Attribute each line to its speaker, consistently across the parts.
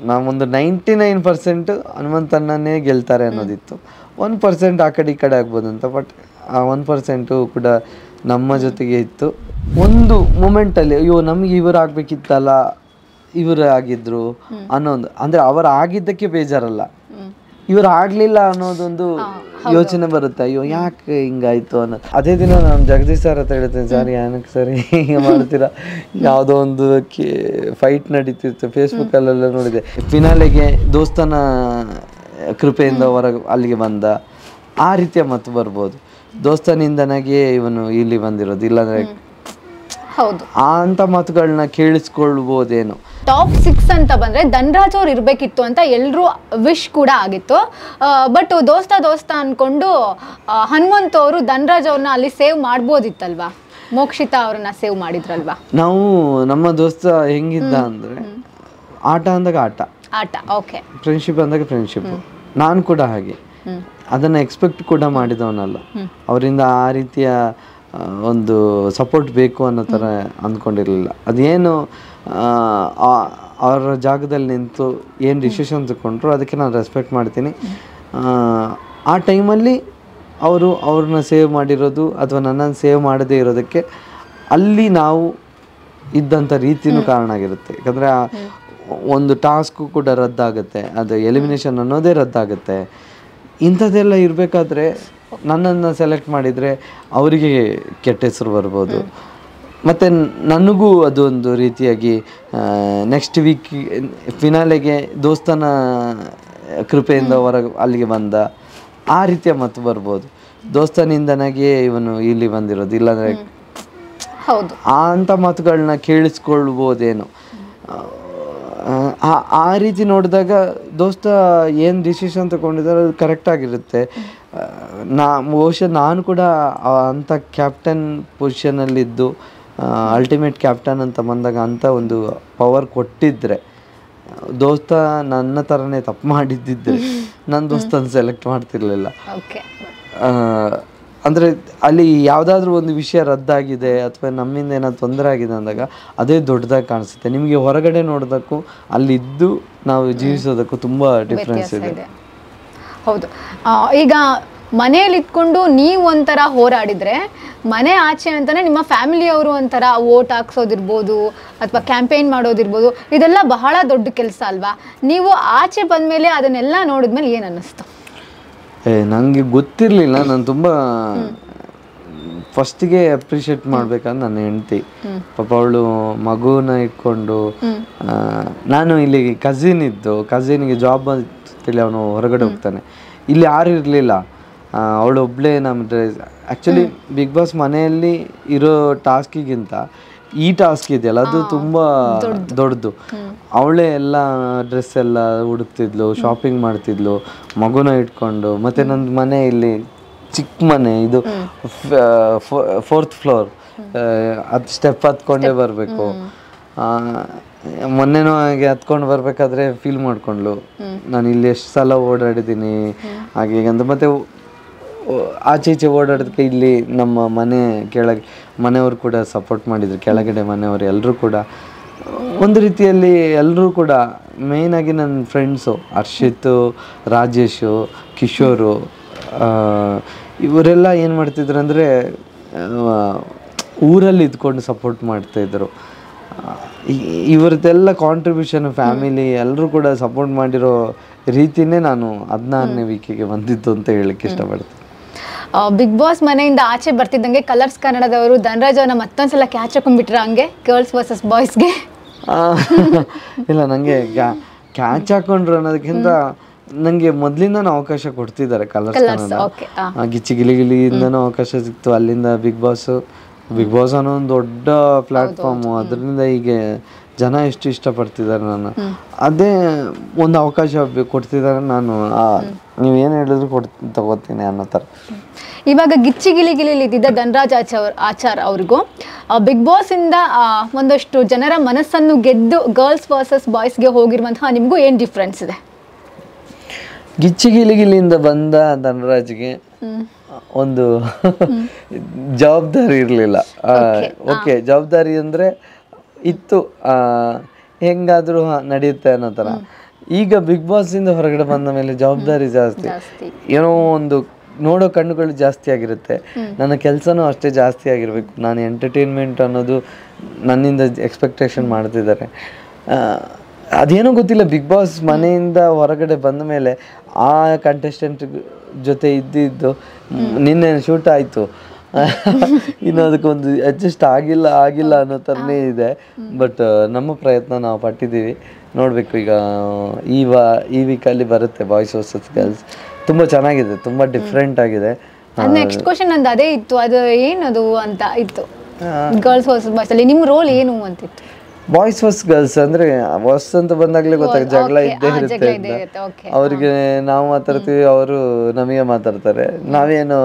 Speaker 1: ನಾವೊಂದು 99% ಹನುಮಂತಣ್ಣನೇ ಗೆಲ್ತಾರೆ ಅನ್ನೋದಿತ್ತು. 1% ಆ ಕಡೆ ಈ ಕಡೆ ಆಗ್ಬೋದು ಅಂತ. ಬಟ್ ಆ 1% ಕೂಡ ನಮ್ಮ ಜೊತೆಗೆ ಇತ್ತು. ಒಂದು ಮೂಮೆಂಟಲ್ಲಿ ಅಯ್ಯೋ ನಮಗೆ ಇವರು ಆಗಬೇಕಿತ್ತಲ್ಲ, ಇವರು ಆಗಿದ್ರು ಅನ್ನೋದು, ಅಂದರೆ ಅವರು ಆಗಿದ್ದಕ್ಕೆ ಬೇಜಾರಲ್ಲ, ಇವರು ಆಗಲಿಲ್ಲ ಅನ್ನೋದೊಂದು ಯೋಚನೆ ಬರುತ್ತೆ. ಅಯ್ಯೋ ಯಾಕೆ ಹಿಂಗಾಯ್ತು ಅನ್ನೋದು. ಅದೇ ದಿನ ನಾನು ಜಗದೀಶ್ ಸರ್ ಹತ್ರ ಹೇಳ್ತೇನೆ, ಸರ್ ಏನಕ್ಕೆ ಸರ್ ಹೀಗೆ ಮಾಡ್ತೀರಾ, ಯಾವುದೋ ಒಂದು ಫೈಟ್ ನಡೀತಿತ್ತು ಫೇಸ್ಬುಕ್ಕಲ್ಲೆಲ್ಲ ನೋಡಿದೆ, ಫಿನಾಲೆಗೆ ದೋಸ್ತನ ಕೃಪೆಯಿಂದ ಹೊರಗೆ ಅಲ್ಲಿಗೆ ಬಂದ, ಆ ರೀತಿಯ ಮತ್ತು ಬರ್ಬೋದು. ದೋಸ್ತನಿಂದನಾಗೆ ಇವನು ಇಲ್ಲಿ ಬಂದಿರೋದು, ಇಲ್ಲಾಂದರೆ
Speaker 2: ಹೌದು
Speaker 1: ಅಂತ ಮಾತುಗಳನ್ನ ಕೇಳಿಸ್ಕೊಳ್ಬೋದೇನೋ.
Speaker 2: ಟಾಪ್ 6 ಅಂತ ಬಂದರೆ ಧನ್ರಾಜ್ ಅವ್ರು ಇರಬೇಕಿತ್ತು ಅಂತ ಎಲ್ಲರೂ ವಿಶ್ ಕೂಡ ಆಗಿತ್ತು. ಬಟ್ ದೋಸ್ತ ಅಂದ್ಕೊಂಡು ಹನುಮಂತ್ ಅವರು ಧನ್ರಾಜ್ ಅವ್ರನ್ನ ಅಲ್ಲಿ ಸೇವ್ ಮಾಡ್ಬೋದಿತ್ತಲ್ವಾ, ಮೋಕ್ಷಿತಾ ಅವ್ರನ್ನ ಸೇವ್ ಮಾಡಿದ್ರಲ್ವಾ.
Speaker 1: ನಾವು ನಮ್ಮ ದೋಸ್ತ ಹೆಂಗಿದ್ದ ಅಂದರೆ, ಆಟ ಅಂದಾಗ ಆಟ,
Speaker 2: ಓಕೆ,
Speaker 1: ಫ್ರೆಂಡ್ಶಿಪ್ ಅಂದಾಗ ಫ್ರೆಂಡ್ಶಿಪ್. ನಾನು ಕೂಡ ಹಾಗೆ ಅದನ್ನು ಎಕ್ಸ್ಪೆಕ್ಟ್ ಕೂಡ ಮಾಡಿದವನಲ್ಲ. ಅವರಿಂದ ಆ ರೀತಿಯ ಒಂದು ಸಪೋರ್ಟ್ ಬೇಕು ಅನ್ನೋ ಥರ ಅಂದ್ಕೊಂಡಿರಲಿಲ್ಲ. ಅದೇನು ಅವರ ಜಾಗದಲ್ಲಿ ನಿಂತು ಏನು ಡಿಸಿಷನ್ ತಗೊಂಡ್ರು ಅದಕ್ಕೆ ನಾನು ರೆಸ್ಪೆಕ್ಟ್ ಮಾಡ್ತೀನಿ. ಆ ಟೈಮಲ್ಲಿ ಅವ್ರನ್ನ ಸೇವ್ ಮಾಡಿರೋದು ಅಥವಾ ನನ್ನನ್ನು ಸೇವ್ ಮಾಡದೇ ಇರೋದಕ್ಕೆ ಅಲ್ಲಿ ನಾವು ಇದ್ದಂಥ ರೀತಿಯೂ ಕಾರಣ ಆಗಿರುತ್ತೆ. ಯಾಕಂದರೆ ಒಂದು ಟಾಸ್ಕು ಕೂಡ ರದ್ದಾಗುತ್ತೆ, ಅದು ಎಲಿಮಿನೇಷನ್ ಅನ್ನೋದೇ ರದ್ದಾಗುತ್ತೆ. ಇಂಥದ್ದೆಲ್ಲ ಇರಬೇಕಾದ್ರೆ ನನ್ನನ್ನು ಸೆಲೆಕ್ಟ್ ಮಾಡಿದರೆ ಅವರಿಗೆ ಕೆಟ್ಟ ಹೆಸರು ಬರ್ಬೋದು. ಮತ್ತು ನನಗೂ ಅದೊಂದು ರೀತಿಯಾಗಿ ನೆಕ್ಸ್ಟ್ ವೀಕ್ ಫಿನಾಲೆಗೆ ದೋಸ್ತನ ಕೃಪೆಯಿಂದ ಹೊರಗೆ ಅಲ್ಲಿಗೆ ಬಂದ, ಆ ರೀತಿಯ ಮತ್ತು ಬರ್ಬೋದು. ದೋಸ್ತನಿಂದನಾಗೆ ಇವನು ಇಲ್ಲಿ ಬಂದಿರೋದು, ಇಲ್ಲಾಂದರೆ
Speaker 2: ಹೌದು
Speaker 1: ಅಂಥ ಮಾತುಗಳನ್ನ ಕೇಳಿಸ್ಕೊಳ್ಬೋದೇನೋ. ಆ ರೀತಿ ನೋಡಿದಾಗ ದೋಸ್ತ ಏನು ಡಿಸಿಷನ್ ತಗೊಂಡಿದ್ದಾರೆ ಅದು ಕರೆಕ್ಟಾಗಿರುತ್ತೆ. ಬಹುಶಃ ನಾನು ಕೂಡ ಅಂಥ ಕ್ಯಾಪ್ಟನ್ ಪೊಸಿಷನಲ್ಲಿದ್ದು ಅಲ್ಟಿಮೇಟ್ ಕ್ಯಾಪ್ಟನ್ ಅಂತ ಬಂದಾಗ ಅಂಥ ಒಂದು ಪವರ್ ಕೊಟ್ಟಿದ್ದರೆ, ದೋಸ್ತ ನನ್ನ ಥರನೇ ತಪ್ಪು ಮಾಡಿದ್ದಿದ್ದರೆ ನನ್ನ ದೋಸ್ತನ ಸೆಲೆಕ್ಟ್ ಮಾಡ್ತಿರ್ಲಿಲ್ಲ. ಅಂದರೆ ಅಲ್ಲಿ ಯಾವುದಾದ್ರೂ ಒಂದು ವಿಷಯ ರದ್ದಾಗಿದೆ ಅಥವಾ ನಮ್ಮಿಂದ ಏನಾದ್ರು ತೊಂದರೆ ಆಗಿದೆ ಅಂದಾಗ ಅದೇ ದೊಡ್ಡದಾಗಿ ಕಾಣಿಸುತ್ತೆ. ನಿಮಗೆ ಹೊರಗಡೆ ನೋಡೋದಕ್ಕೂ ಅಲ್ಲಿದ್ದು ನಾವು ಜೀವಿಸೋದಕ್ಕೂ ತುಂಬ ಡಿಫ್ರೆನ್ಸ್ ಇದೆ.
Speaker 2: ಹೌದು. ಈಗ ಮನೆಯಲ್ಲಿ ಇಟ್ಕೊಂಡು ನೀವು ಒಂಥರ ಹೋರಾಡಿದರೆ, ಮನೆ ಆಚೆ ಅಂತಲೇ ನಿಮ್ಮ ಫ್ಯಾಮಿಲಿಯವರು ಒಂಥರ ವೋಟ್ ಹಾಕ್ಸೋದಿರ್ಬೋದು ಅಥವಾ ಕ್ಯಾಂಪೇನ್ ಮಾಡೋದಿರ್ಬೋದು, ಇದೆಲ್ಲ ಬಹಳ ದೊಡ್ಡ ಕೆಲಸ ಅಲ್ವಾ. ನೀವು ಆಚೆ ಬಂದಮೇಲೆ ಅದನ್ನೆಲ್ಲ ನೋಡಿದ್ಮೇಲೆ ಏನು ಅನ್ನಿಸ್ತು?
Speaker 1: ನನಗೆ ಗೊತ್ತಿರಲಿಲ್ಲ. ನಾನು ತುಂಬ ಫಸ್ಟಿಗೆ ಅಪ್ರಿಷಿಯೇಟ್ ಮಾಡ್ಬೇಕಂದ್ರೆ ನನ್ನ ಹೆಂಡತಿ. ಪಾಪ ಅವಳು ಮಗುನ ಇಟ್ಕೊಂಡು, ನಾನು ಇಲ್ಲಿ ಕಸಿನಿಗೆ ಜಾಬ್ ಅಂತೇಳಿ ಅವನು ಹೊರಗಡೆ ಹೋಗ್ತಾನೆ, ಇಲ್ಲಿ ಯಾರು ಇರಲಿಲ್ಲ, ಅವಳು ಒಬ್ಬಳೇ. ನಮ್ಮ ಆ್ಯಕ್ಚುಲಿ ಬಿಗ್ ಬಾಸ್ ಮನೆಯಲ್ಲಿ ಇರೋ ಟಾಸ್ಕಿಗಿಂತ ಈ ಟಾಸ್ಕ್ ಇದೆಯಲ್ಲ ಅದು ತುಂಬ ದೊಡ್ಡದು. ಅವಳೇ ಎಲ್ಲ ಡ್ರೆಸ್ ಎಲ್ಲ ಹುಡುಕ್ತಿದ್ಲು, ಶಾಪಿಂಗ್ ಮಾಡ್ತಿದ್ಲು ಮಗುನ ಇಟ್ಕೊಂಡು. ಮತ್ತು ನನ್ನ ಮನೆ ಇಲ್ಲಿ ಚಿಕ್ಕ ಮನೆ, ಇದು 4th ಫ್ಲೋರ್, ಅದು ಸ್ಟೆಪ್ ಹತ್ಕೊಂಡೇ ಬರಬೇಕು. ಮೊನ್ನೆನೂ ಹಾಗೆ ಹತ್ಕೊಂಡು ಬರಬೇಕಾದ್ರೆ ಫೀಲ್ ಮಾಡ್ಕೊಂಡ್ಲು, ನಾನು ಇಲ್ಲಿ ಎಷ್ಟು ಸಲ ಓಡಾಡಿದ್ದೀನಿ ಹಾಗೆ ಹೀಗೆ ಅಂತ. ಮತ್ತು ಆಚೆ ಈಚೆ ಓಡಾಡೋದಕ್ಕೆ ಇಲ್ಲಿ ನಮ್ಮ ಮನೆ ಕೆಳಗೆ ಮನೆಯವರು ಕೂಡ ಸಪೋರ್ಟ್ ಮಾಡಿದರು, ಕೆಳಗಡೆ ಮನೆಯವರು ಎಲ್ಲರೂ ಕೂಡ ಒಂದು ರೀತಿಯಲ್ಲಿ ಎಲ್ಲರೂ ಕೂಡ. ಮೇಯ್ನಾಗಿ ನನ್ನ ಫ್ರೆಂಡ್ಸು ಹರ್ಷಿತ್, ರಾಜೇಶು, ಕಿಶೋರು, ಇವರೆಲ್ಲ ಏನು ಮಾಡ್ತಿದ್ರು ಅಂದರೆ ಊರಲ್ಲಿ ಇದ್ಕೊಂಡು ಸಪೋರ್ಟ್ ಮಾಡ್ತಾಯಿದ್ರು. ಇವ್ರದ್ದೆಲ್ಲ ಕಾಂಟ್ರಿಬ್ಯೂಷನ್ ಫ್ಯಾಮಿಲಿ ಎಲ್ಲರೂ ಕೂಡ ಸಪೋರ್ಟ್ ಮಾಡಿರೋ ರೀತಿಯೇ ನಾನು 16ನೇ ವೀಕಿಗೆ ಬಂದಿದ್ದು ಅಂತ ಹೇಳಕ್ಕೆ ಇಷ್ಟಪಡ್ತೀನಿ.
Speaker 2: ಬಿಗ್ ಬಾಸ್ ಮನೆಯಿಂದ ಆಚೆ ಬರ್ತಿದ್ದಂಗೆ ಕಲರ್ಸ್ ಕನ್ನಡದವರು ಧನ್ರಾಜ್ ಅವ್ರನ್ನ ಮತ್ತೊಂದ್ಸಲ ಕ್ಯಾಚ್ ಹಾಕೊಂಡ್ಬಿಟ್ರ ಹಂಗೆ ಗರ್ಲ್ಸ್ ವರ್ಸಸ್ ಬಾಯ್ಸ್ಗೆ?
Speaker 1: ಇಲ್ಲ, ನನಗೆ ಕ್ಯಾಚ್ ಹಾಕೊಂಡ್ರು ಅನ್ನೋದಕ್ಕಿಂತ ನನಗೆ ಮೊದಲಿಂದನೂ ಅವಕಾಶ ಕೊಡ್ತಿದ್ದಾರೆ ಕಲರ್ಸ್ ಕನ್ನಡ. ಗಿಚ್ಚಿ ಗಿಲಿಗಿಲಿಯಿಂದನೂ ಅವಕಾಶ ಸಿಕ್ತು. ಅಲ್ಲಿಂದ ಬಿಗ್ ಬಾಸ್ ಅನ್ನೋ ಒಂದು ದೊಡ್ಡ ಪ್ಲ್ಯಾಟ್ಫಾರ್ಮು, ಅದರಿಂದ ಹೀಗೆ ಜನ ಎಷ್ಟು ಇಷ್ಟಪಡ್ತಿದ್ದಾರೆ ನನ್ನ, ಅದೇ ಒಂದು ಅವಕಾಶ ಕೊಡ್ತಿದ್ದಾರೆ. ನಾನು ನೀವೇನು ಹೇಳಿದ್ರು ತಗೋತೀನಿ ಅನ್ನೋ ಥರ.
Speaker 2: ಇವಾಗ ಗಿಚ್ಚಿ ಗಿಲಿಗಿಲಿ ಇದ್ದಿದ್ದ ಧನ್ರಾಜ್ ಆಚಾರ್ ಅವ್ರಿಗೂ ಬಿಗ್ ಬಾಸಿಂದ ಒಂದಷ್ಟು ಜನರ ಮನಸ್ಸನ್ನು ಗೆದ್ದು ಗರ್ಲ್ಸ್ ವರ್ಸಸ್ ಬಾಯ್ಸ್ಗೆ ಹೋಗಿರುವಂತಹ ನಿಮಗೂ ಏನು ಡಿಫ್ರೆನ್ಸ್ ಇದೆ?
Speaker 1: ಗಿಚ್ಚಿ ಗಿಲಿಗಿಲಿಯಿಂದ ಬಂದ ಧನರಾಜ್ಗೆ ಒಂದು ಜವಾಬ್ದಾರಿ ಇರಲಿಲ್ಲ. ಓಕೆ, ಜವಾಬ್ದಾರಿ ಅಂದರೆ ಇತ್ತು, ಹೆಂಗಾದರೂ ನಡೆಯುತ್ತೆ ಅನ್ನೋ ಥರ. ಈಗ ಬಿಗ್ ಬಾಸ್ ಇಂದ ಹೊರಗಡೆ ಬಂದ ಮೇಲೆ ಜವಾಬ್ದಾರಿ ಜಾಸ್ತಿ, ಏನೋ ಒಂದು ನೋಡೋ ಕಣ್ಣುಗಳು ಜಾಸ್ತಿ ಆಗಿರುತ್ತೆ. ನನ್ನ ಕೆಲಸನೂ ಅಷ್ಟೇ ಜಾಸ್ತಿ ಆಗಿರಬೇಕು. ನಾನು ಎಂಟರ್ಟೈನ್ಮೆಂಟ್ ಅನ್ನೋದು ನನ್ನಿಂದ ಎಕ್ಸ್ಪೆಕ್ಟೇಷನ್ ಮಾಡ್ತಿದ್ದಾರೆ. ಅದೇನೋ ಗೊತ್ತಿಲ್ಲ, ಬಿಗ್ ಬಾಸ್ ಮನೆಯಿಂದ ಹೊರಗಡೆ ಬಂದ ಮೇಲೆ ಆ ಕಂಟೆಸ್ಟೆಂಟ್ ಜೊತೆ ಇದ್ದಿದ್ದು ನಿನ್ನೆ ಶೂಟ್ ಆಯಿತು, ಇನ್ನು ಅದಕ್ಕೊಂದು ಅಡ್ಜಸ್ಟ್ ಆಗಿಲ್ಲ ಅನ್ನೋ ಥರನೇ ಇದೆ. ಬಟ್ ನಮ್ಮ ಪ್ರಯತ್ನ ನಾವು ಪಟ್ಟಿದ್ದೀವಿ. ನೋಡಬೇಕು ಈಗ ಈ ವೀಕಲ್ಲಿ ಬರುತ್ತೆ ಬಾಯ್ಸ್ ವರ್ಸಸ್ ಗರ್ಲ್ಸ್. ತುಂಬ ಚೆನ್ನಾಗಿದೆ, ತುಂಬ ಡಿಫ್ರೆಂಟ್ ಆಗಿದೆ.
Speaker 2: ನೆಕ್ಸ್ಟ್ ಕ್ವಶನ್ ನಂದು ಅದೇ ಇತ್ತು, ಅದು ಏನದು ಅಂತ ಇತ್ತು. ಗರ್ಲ್ಸ್ ವರ್ಸಸ್ ಬಾಯ್ಸ್ ಅಲ್ಲಿ ನಿಮ್ಮ ರೋಲ್ ಏನು ಅಂತಿತ್ತು.
Speaker 1: ಬಾಯ್ಸ್ ವರ್ಸ್ ಗರ್ಲ್ಸ್ ಅಂದರೆ ವರ್ಸ್ ಅಂತ ಬಂದಾಗಲೇ ಗೊತ್ತಾಗ ಜಗಳ ಇದ್ದೇ ಇರುತ್ತೆ ಅಂತ. ಅವರಿಗೆ ನಾವು ಮಾತಾಡ್ತೀವಿ, ಅವರು ನಮಗೆ ಮಾತಾಡ್ತಾರೆ. ನಾವೇನು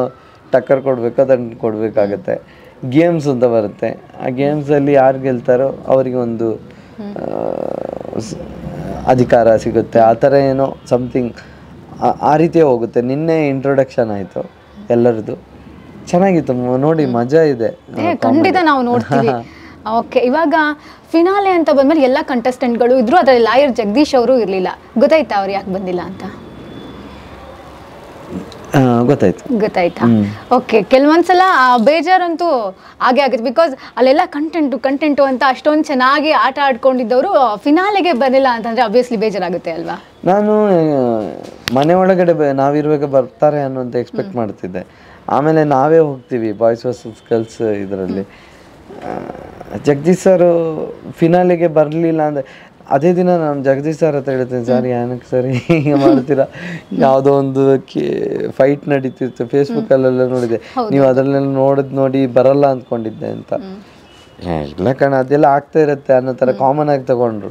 Speaker 1: ಟಕ್ಕರ್ ಕೊಡಬೇಕು ಅದನ್ನು ಕೊಡಬೇಕಾಗತ್ತೆ. ಗೇಮ್ಸ್ ಅಂತ ಬರುತ್ತೆ, ಆ ಗೇಮ್ಸಲ್ಲಿ ಯಾರು ಗೆಲ್ತಾರೋ ಅವರಿಗೆ ಒಂದು ಅಧಿಕಾರ ಸಿಗುತ್ತೆ. ಆ ಥರ ಏನೋ ಸಮಥಿಂಗ್ ಆ ರೀತಿಯೇ ಹೋಗುತ್ತೆ. ನಿನ್ನೆ ಇಂಟ್ರೊಡಕ್ಷನ್ ಆಯಿತು ಎಲ್ಲರದ್ದು, ಚೆನ್ನಾಗಿತ್ತು ನೋಡಿ, ಮಜಾ ಇದೆ.
Speaker 2: ಖಂಡಿತ ನಾವು ನೋಡ್ತೀವಿ. ಓಕೆ, ಇವಾಗ ಫಿನಾಲೆ ಅಂತ ಬಂದ್ಮೇಲೆ ಎಲ್ಲ ಕಂಟೆಸ್ಟೆಂಟ್ಗಳು ಇದ್ರು, ಅದರಲ್ಲಿ ಲಾಯರ್ ಜಗದೀಶ್ ಅವರು ಇರಲಿಲ್ಲ. ಗೊತ್ತಾಯ್ತಾ ಅವ್ರು ಯಾಕೆ ಬಂದಿಲ್ಲ ಅಂತ? ಗೊತ್ತಾಯ್ತಾ? ಓಕೆ, ಕೆಲವೊಂದ್ಸಲ ಬೇಜಾರಂತೂ ಹಾಗೆ ಆಗುತ್ತೆ. ಬಿಕಾಸ್ ಅಲ್ಲೆಲ್ಲ ಕಂಟೆಂಟು ಅಂತ ಅಷ್ಟೊಂದು ಚೆನ್ನಾಗಿ ಆಟ ಆಡ್ಕೊಂಡಿದ್ದವರು ಫಿನಾಲೆಗೆ ಬಂದಿಲ್ಲ ಅಂತಂದ್ರೆ ಅಬ್ವಿಯಸ್ಲಿ ಬೇಜಾರಾಗುತ್ತೆ ಅಲ್ವಾ?
Speaker 1: ನಾನು ಮನೆ ಒಳಗಡೆ ನಾವಿರುವಾಗ ಬರ್ತಾರೆ ಅನ್ನೋಂತ ಎಕ್ಸ್ಪೆಕ್ಟ್ ಮಾಡ್ತಿದ್ದೆ. ಆಮೇಲೆ ನಾವೇ ಹೋಗ್ತೀವಿ ಬಾಯ್ಸ್ ವರ್ಸಸ್ ಗರ್ಲ್ಸ್ ಇದರಲ್ಲಿ. ಜಗದೀಶ್ ಸರ್ ಫಿನಾಲೆಗೆ ಬರಲಿಲ್ಲ ಅಂದರೆ ಅದೇ ದಿನ ನಾನು ಜಗದೀಶ್ ಸರ್ ಹತ್ರ ಹೇಳ್ತೇನೆ, ಸರ್ ಏನಕ್ಕೆ ಸರ್ ಹೀಗೆ ಮಾಡ್ತೀರಾ? ಯಾವುದೋ ಒಂದು ಫೈಟ್ ನಡೀತಿತ್ತು ಫೇಸ್ಬುಕ್ಕಲ್ಲೆಲ್ಲ ನೋಡಿದೆ, ನೀವು ಅದರಲ್ಲೆಲ್ಲ ನೋಡಿ ಬರಲ್ಲ ಅಂದ್ಕೊಂಡಿದ್ದೆ ಅಂತ. ಇಲ್ಲ ಕಣ, ಅದೆಲ್ಲ ಆಗ್ತಾ ಇರುತ್ತೆ ಅನ್ನೋ ಥರ ಕಾಮನ್ ಆಗಿ ತಗೊಂಡ್ರು.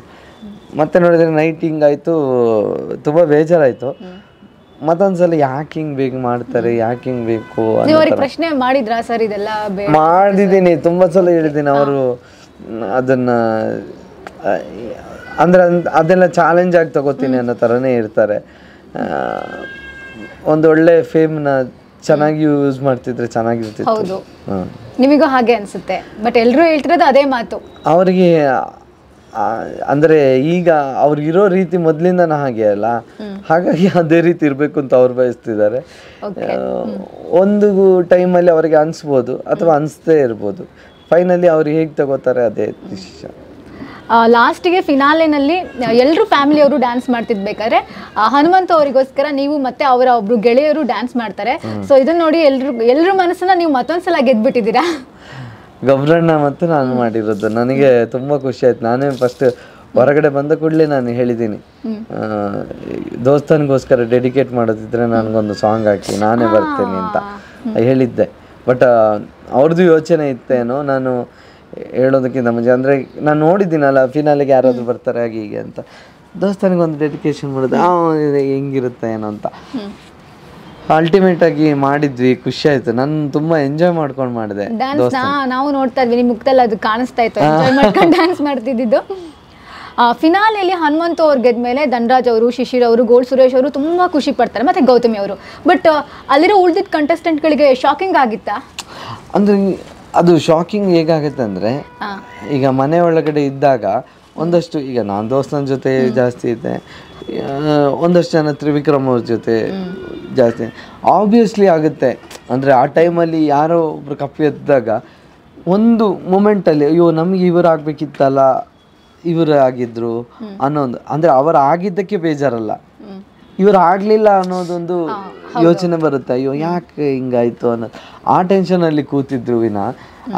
Speaker 1: ಮತ್ತೆ ನೋಡಿದರೆ ನೈಟ್ ಹಿಂಗಾಯಿತು, ತುಂಬ ಬೇಜಾರಾಯಿತು. ಮತ್ತೊಂದ್ಸಲ ಯಾಕೆ ಹಿಂಗೆ ಬೇಕು ಮಾಡ್ತಾರೆ, ಯಾಕೆ ಹಿಂಗೆ ಬೇಕು
Speaker 2: ಪ್ರಶ್ನೆ ಮಾಡಿದ್ರಾ ಸರ್? ಇದೆಲ್ಲ
Speaker 1: ಮಾಡಿದ್ದೀನಿ, ತುಂಬ ಸಲ ಹೇಳಿದ್ದೀನಿ. ಅವರು ಅದನ್ನು ಅಂದರೆ ಅದೆಲ್ಲ ಚಾಲೆಂಜ್ ಆಗಿ ತಗೋತೀನಿ ಅನ್ನೋ ಥರನೇ ಇರ್ತಾರೆ. ಒಂದೊಳ್ಳೆ ಫೇಮ್ನ ಚೆನ್ನಾಗಿ ಯೂಸ್ ಮಾಡ್ತಿದ್ರೆ ಚೆನ್ನಾಗಿರ್ತಿತ್ತು.
Speaker 2: ಹೌದು, ನಿಮಗೂ ಹಾಗೆ ಅನಿಸುತ್ತೆ. ಬಟ್ ಎಲ್ಲರೂ ಹೇಳ್ತಿರೋದು ಅದೇ ಮಾತು.
Speaker 1: ಅವರಿಗೆ ಅಂದರೆ ಈಗ ಅವ್ರಿಗಿರೋ ರೀತಿ ಮೊದಲಿಂದನೂ ಹಾಗೆ ಅಲ್ಲ, ಹಾಗಾಗಿ ಅದೇ ರೀತಿ ಇರಬೇಕು ಅಂತ ಅವ್ರು ಬಯಸ್ತಿದ್ದಾರೆ. ಒಂದು ಟೈಮಲ್ಲಿ ಅವರಿಗೆ ಅನಿಸ್ಬೋದು ಅಥವಾ ಅನಿಸ್ತೇ ಇರ್ಬೋದು. ಫೈನಲಿ ಅವ್ರು ಹೇಗೆ ತಗೋತಾರೆ ಅದೇ ಡಿಸಿಷನ್.
Speaker 2: ಲಾಸ್ಟಿಗೆ ಫಿನಾಲೆನಲ್ಲಿ ಎಲ್ಲರೂ ಫ್ಯಾಮಿಲಿಯವರು ಡ್ಯಾನ್ಸ್ ಮಾಡ್ತಿದ್ಬೇಕಾದ್ರೆ ಹನುಮಂತ ಅವರಿಗೋಸ್ಕರ ನೀವು ಮತ್ತೆ ಅವರ ಒಬ್ರು ಗೆಳೆಯರು ಡ್ಯಾನ್ಸ್ ಮಾಡ್ತಾರೆ. ಸೊ ಇದನ್ನ ನೋಡಿ ಎಲ್ರ ಮನಸ್ಸನ್ನ ನೀವು ಮತ್ತೊಂದ್ಸಲ ಗೆದ್ಬಿಟ್ಟಿದ್ದೀರಾ.
Speaker 1: ಗಬ್ರಣ್ಣ ಮತ್ತು ನಾನು ಮಾಡಿರೋದು ನನಗೆ ತುಂಬ ಖುಷಿ ಆಯ್ತು. ನಾನೇ ಫಸ್ಟ್ ಹೊರಗಡೆ ಬಂದ ಕೂಡಲೇ ನಾನು ಹೇಳಿದ್ದೀನಿ, ದೋಸ್ತನಿಗೋಸ್ಕರ ಡೆಡಿಕೇಟ್ ಮಾಡೋದಿದ್ರೆ ನನಗೊಂದು ಸಾಂಗ್ ಹಾಕಿ ನಾನೇ ಬರ್ತೇನೆ ಅಂತ ಹೇಳಿದ್ದೆ. ಬಟ್ ಅವ್ರದ್ದು ಯೋಚನೆ ಇತ್ತೇನೋ ನಾನು ಹೇಳೋದಕ್ಕಿಂತ ಮುಂಚೆ. ಅಂದರೆ ನಾನು ನೋಡಿದ್ದೀನಲ್ಲ ಫಿನಾಲಿಗೆ ಯಾರಾದರೂ ಬರ್ತಾರೆ ಹಾಗೆ ಹೀಗೆ ಅಂತ, ದೋಸ್ತನಿಗೊಂದು ಡೆಡಿಕೇಶನ್ ಮಾಡೋದು ಹೆಂಗಿರುತ್ತೆ ಏನೋ ಅಂತ. ಅಲ್ಟಿಮೇಟ್ ಆಗಿ ಮಾಡಿದ್ವಿ, ಖುಷಿ ಆಯ್ತು. ನಾನು ತುಂಬಾ ಎಂಜಾಯ್ ಮಾಡ್ಕೊಂಡು ಮಾಡಿದೆ
Speaker 2: ಡ್ಯಾನ್ಸ್. ನಾವು ನೋಡ್ತಾ ಇದ್ವಿ, ನಿಮ್ಮ ಮುಖದಲ್ಲಿ ಅದು ಕಾಣಿಸ್ತಾ ಇತ್ತು, ಎಂಜಾಯ್ ಮಾಡ್ಕೊಂಡು ಡ್ಯಾನ್ಸ್ ಮಾಡ್ತಿದ್ದು. ಫಿನಾಲೆಯಲ್ಲಿ ಹನುಮಂತ ಅವ್ರು ಗೆದ್ಮೇಲೆ ಧನರಾಜ್ ಅವರು, ಶಿಶಿರ್ ಅವರು, ಗೋಲ್ಡ್ ಸುರೇಶ್ ಅವರು ತುಂಬ ಖುಷಿ ಪಡ್ತಾರೆ, ಮತ್ತು ಗೌತಮಿ ಅವರು. ಬಟ್ ಅಲ್ಲಿರೋ ಉಳಿದಿದ್ದ ಕಂಟೆಸ್ಟೆಂಟ್ಗಳಿಗೆ ಶಾಕಿಂಗ್ ಆಗಿತ್ತಾ?
Speaker 1: ಅಂದರೆ ಅದು ಶಾಕಿಂಗ್ ಹೇಗಾಗುತ್ತೆ ಅಂದರೆ, ಈಗ ಮನೆ ಒಳಗಡೆ ಇದ್ದಾಗ ಒಂದಷ್ಟು, ಈಗ ನಾನು ದೋಸ್ತನ ಜೊತೆ ಜಾಸ್ತಿ ಇದ್ದೆ, ಒಂದಷ್ಟು ಜನ ತ್ರಿವಿಕ್ರಮ್ ಅವ್ರ ಜೊತೆ ಜಾಸ್ತಿ ಆಬ್ವಿಯಸ್ಲಿ ಆಗುತ್ತೆ. ಅಂದರೆ ಆ ಟೈಮಲ್ಲಿ ಯಾರೋ ಒಬ್ರು ಕಪ್ಪು ಎದ್ದಾಗ ಒಂದು ಮೂಮೆಂಟಲ್ಲಿ ಅಯ್ಯೋ ನಮಗೆ ಇವರು ಆಗಬೇಕಿತ್ತಲ್ಲ, ಇವರು ಆಗಿದ್ರು ಅನ್ನೋದು, ಅಂದರೆ ಅವರು ಆಗಿದ್ದಕ್ಕೆ ಬೇಜಾರಲ್ಲ, ಇವರು ಆಗಲಿಲ್ಲ ಅನ್ನೋದೊಂದು ಯೋಚನೆ ಬರುತ್ತೆ. ಅಯ್ಯೋ ಯಾಕೆ ಹಿಂಗಾಯ್ತು ಅನ್ನೋದು, ಆ ಟೆನ್ಷನಲ್ಲಿ ಕೂತಿದ್ರು ವಿನ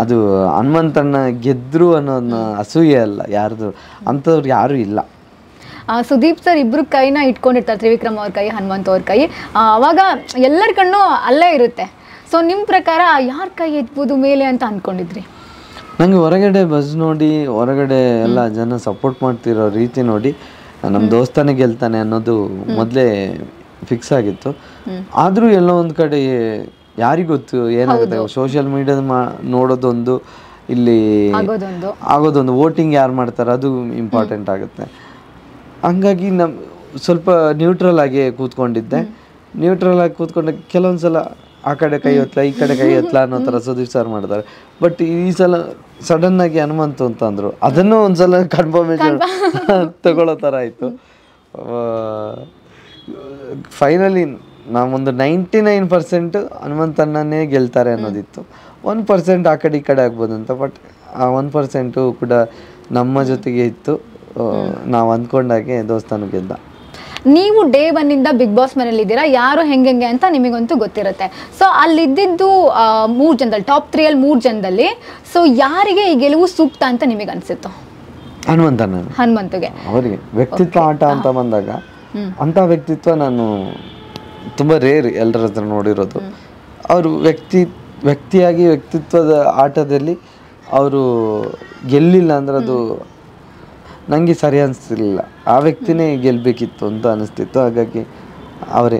Speaker 1: ಅದು ಹನುಮಂತಣ್ಣ ಗೆದ್ರು ಅನ್ನೋದನ್ನ ಅಸೂಯೆ ಅಲ್ಲ ಯಾರ್ದು, ಅಂಥವ್ರು ಯಾರೂ ಇಲ್ಲ.
Speaker 2: ಸುದೀಪ್ ಸರ್ ಇಬ್ಬರು ಕೈನ ಇಟ್ಕೊಂಡಿರ್ತಾರೆ, ತ್ರಿವಿಕ್ರಮ್ ಅವ್ರ ಕೈ, ಹನುಮಂತ ಅವ್ರ ಕೈ. ಅವಾಗ ಎಲ್ಲರ ಕಣ್ಣು ಅಲ್ಲೇ ಇರುತ್ತೆ. ಸೊ ನಿಮ್ಮ ಪ್ರಕಾರ ಯಾರ ಕೈ ಎತ್ಬೋದು ಮೇಲೆ ಅಂತ ಅಂದ್ಕೊಂಡಿದ್ರಿ?
Speaker 1: ನನಗೆ ಹೊರಗಡೆ ಬಸ್ ನೋಡಿ, ಹೊರಗಡೆ ಎಲ್ಲ ಜನ ಸಪೋರ್ಟ್ ಮಾಡ್ತಿರೋ ರೀತಿ ನೋಡಿ ನಮ್ಮ ದೋಸ್ತನೇ ಗೆಲ್ತಾನೆ ಅನ್ನೋದು ಮೊದಲೇ ಫಿಕ್ಸ್ ಆಗಿತ್ತು. ಆದರೂ ಎಲ್ಲೋ ಒಂದು ಕಡೆ ಯಾರಿಗೊತ್ತು ಏನಾಗುತ್ತೆ, ಸೋಷಿಯಲ್ ಮೀಡಿಯಾದ ನೋಡೋದೊಂದು, ಇಲ್ಲಿ ಆಗೋದೊಂದು, ವೋಟಿಂಗ್ ಯಾರು ಮಾಡ್ತಾರೆ ಅದು ಇಂಪಾರ್ಟೆಂಟ್ ಆಗುತ್ತೆ. ಹಂಗಾಗಿ ಸ್ವಲ್ಪ ನ್ಯೂಟ್ರಲ್ ಆಗಿ ಕೂತ್ಕೊಂಡಿದ್ದೆ. ನ್ಯೂಟ್ರಲ್ ಆಗಿ ಕೂತ್ಕೊಂಡೆ. ಕೆಲವೊಂದು ಸಲ ಆ ಕಡೆ ಕೈ ಹೊತ್ತಲ, ಈ ಕಡೆ ಕೈ ಹೊತ್ತಲ ಅನ್ನೋ ಥರ ಸುದೀಪ್ ಸರ್ ಮಾಡ್ತಾರೆ. ಬಟ್ ಈ ಸಲ ಸಡನ್ನಾಗಿ ಹನುಮಂತು ಅಂತಂದರು, ಅದನ್ನು ಒಂದ್ಸಲ ಕನ್ಫರ್ಮೇಷನ್ ತಗೊಳ್ಳೋ ಥರ ಆಯಿತು. ಫೈನಲಿ ನಾವೊಂದು 99% ಹನುಮಂತಣ್ಣನೇ ಗೆಲ್ತಾರೆ ಅನ್ನೋದಿತ್ತು. 1% ಆ ಕಡೆ ಈ ಕಡೆ ಆಗ್ಬೋದು ಅಂತ. ಬಟ್ ಆ 1% ಕೂಡ ನಮ್ಮ ಜೊತೆಗೆ ಇತ್ತು. ನಾವು ಅಂದ್ಕೊಂಡಾಗೆ ದೋಸ್ತಾನು ಗೆದ್ದ.
Speaker 2: ನೀವು ಡೇ 1 ಇಂದ ಬಿಗ್ ಬಾಸ್ ಮನೇಲಿ ಇದ್ದೀರಾ, ಯಾರು ಹೆಂಗೆ ಅಂತ ನಿಮಗಂತೂ ಗೊತ್ತಿರುತ್ತೆ. ಸೊ ಅಲ್ಲಿದ್ದು 3 ಜನದಲ್ಲಿ ಟಾಪ್ 3 ಅಲ್ಲಿ 3 ಜನದಲ್ಲಿ ಸೊ ಯಾರಿಗೆ ಈ ಗೆಲುವು ಸೂಕ್ತ ಅಂತ ನಿಮಗೆ ಅನ್ಸಿತ್ತು? ಹನುಮಂತಗೆ.
Speaker 1: ಅವರಿಗೆ ವ್ಯಕ್ತಿತ್ವ ಆಟ ಅಂತ ಬಂದಾಗ ಅಂತ ವ್ಯಕ್ತಿತ್ವ ನಾನು ತುಂಬ ರೇರ್ ಎಲ್ಲರ ಹತ್ರ ನೋಡಿರೋದು. ಅವರು ವ್ಯಕ್ತಿಯಾಗಿ ವ್ಯಕ್ತಿತ್ವದ ಆಟದಲ್ಲಿ ಅವರು ಗೆಲ್ಲಿಲ್ಲ ಅಂದ್ರೆ ಅದು ನನಗೆ ಸರಿ ಅನಿಸ್ತಿರ್ಲಿಲ್ಲ. ಆ ವ್ಯಕ್ತಿನೇ ಗೆಲ್ಲಬೇಕಿತ್ತು ಅಂತ ಅನಿಸ್ತಿತ್ತು. ಹಾಗಾಗಿ ಅವರೇ